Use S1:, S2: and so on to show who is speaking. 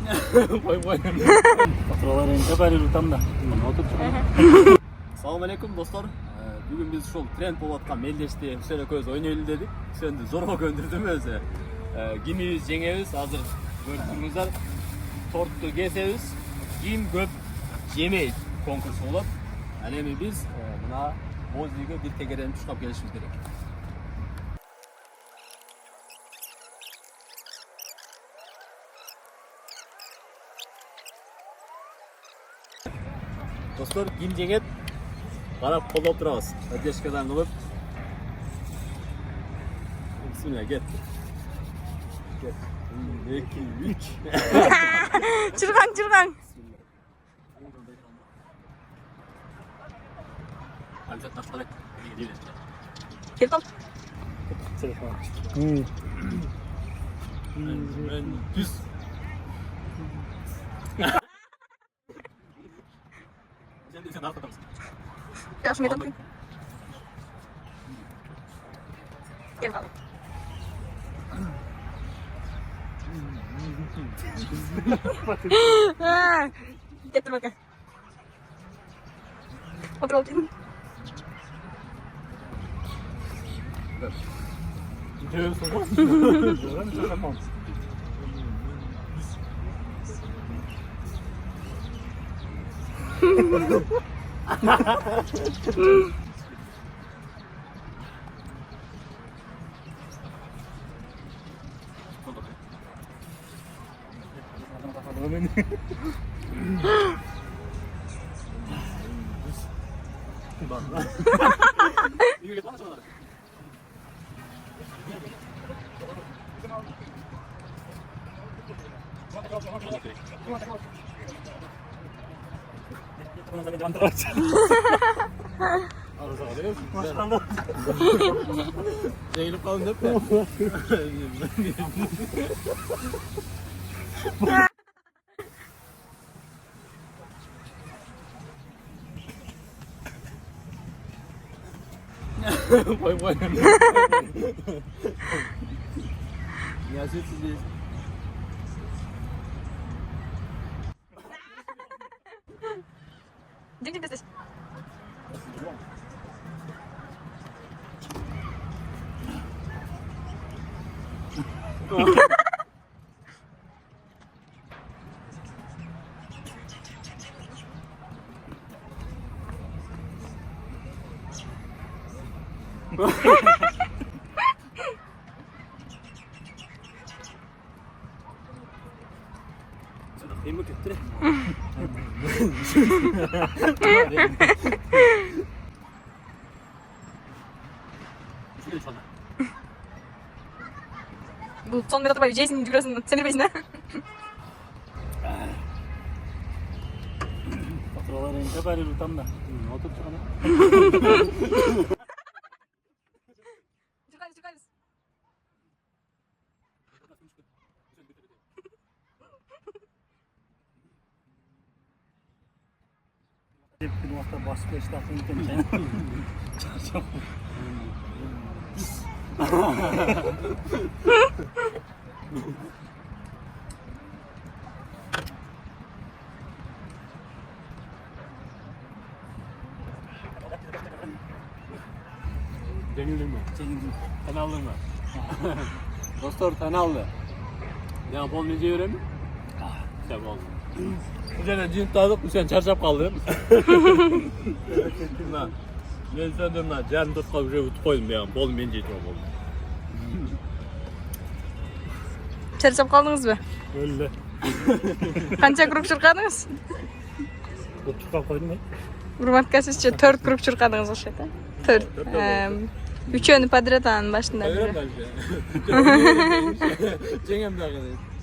S1: Koy. Faturalar enke bari rutamda. Assalamu alaikum dostlar. Bugün biz şu trend bolatkan melleşti. Şöyle köz oynayalım dedik. Sen de zorba göndürdüm özü. Gimiz, jengemiz hazır. Gördüğünüzler. Torttu kesemiz. Kim köp yemeyiz konkursu olur. Yani biz buna Bozliga bir tekeren çıkıp gelişimiz gerek. Dostlar, kim cenget qarab qo'llab turamiz. Podдержкадан qilib. Bismillah, get. 1 2 3.
S2: Chirg'ang.
S1: Alzat tashqarak.
S2: Kelib qol.
S1: Telefon. Ben düz. Sen ne yapıyorsun?
S2: Yaxshi metod qiling. Kelib qol. Getir bakalım. Otur. Zeynep kalın değil mi? Koy. Ya siz Ding das ist.
S1: Hem kötü.
S2: Bu son metotı böyle Jason yürüyorsun. Sen bilirsin.
S1: Faturalar enke bari rutamda. Otur çıkana.
S2: Çıkarız.
S1: Bir vakta başka iştahın iken Denildin mi? Denildim. Sen aldın mı? Dostlar sen aldı. Ne yapalım nece öğrenin? Sen aldın. Üzerine cin tadıp sen çarşaf kaldın. Ben senden lan canım tutma bir şey koydum ya. Bol mence içmem oldu.
S2: Charchab qoldingizmi?
S1: Öyle.
S2: Qancha guruh chirqadingiz?
S1: Bu çıkar koydun mu?
S2: Hurmatkasizcha 4 guruh chirqadingiz o'xshaydi. 4. Uchovini podrad boshida.
S1: Öyle bence. Cengem de arkadaş.